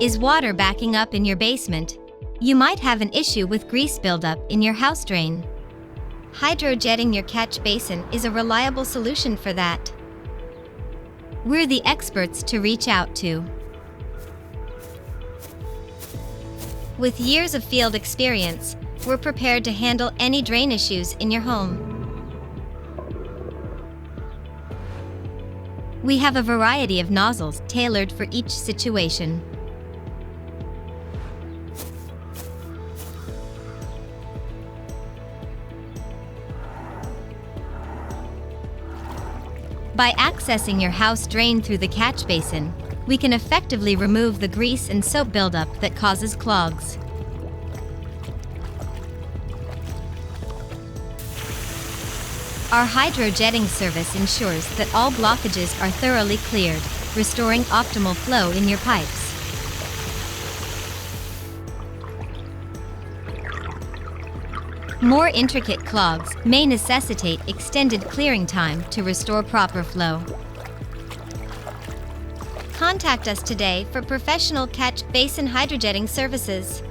Is water backing up in your basement? You might have an issue with grease buildup in your house drain. Hydrojetting your catch basin is a reliable solution for that. We're the experts to reach out to. With years of field experience, we're prepared to handle any drain issues in your home. We have a variety of nozzles tailored for each situation. By accessing your house drain through the catch basin, we can effectively remove the grease and soap buildup that causes clogs. Our hydrojetting service ensures that all blockages are thoroughly cleared, restoring optimal flow in your pipes. More intricate clogs may necessitate extended clearing time to restore proper flow. Contact us today for professional catch basin hydrojetting services.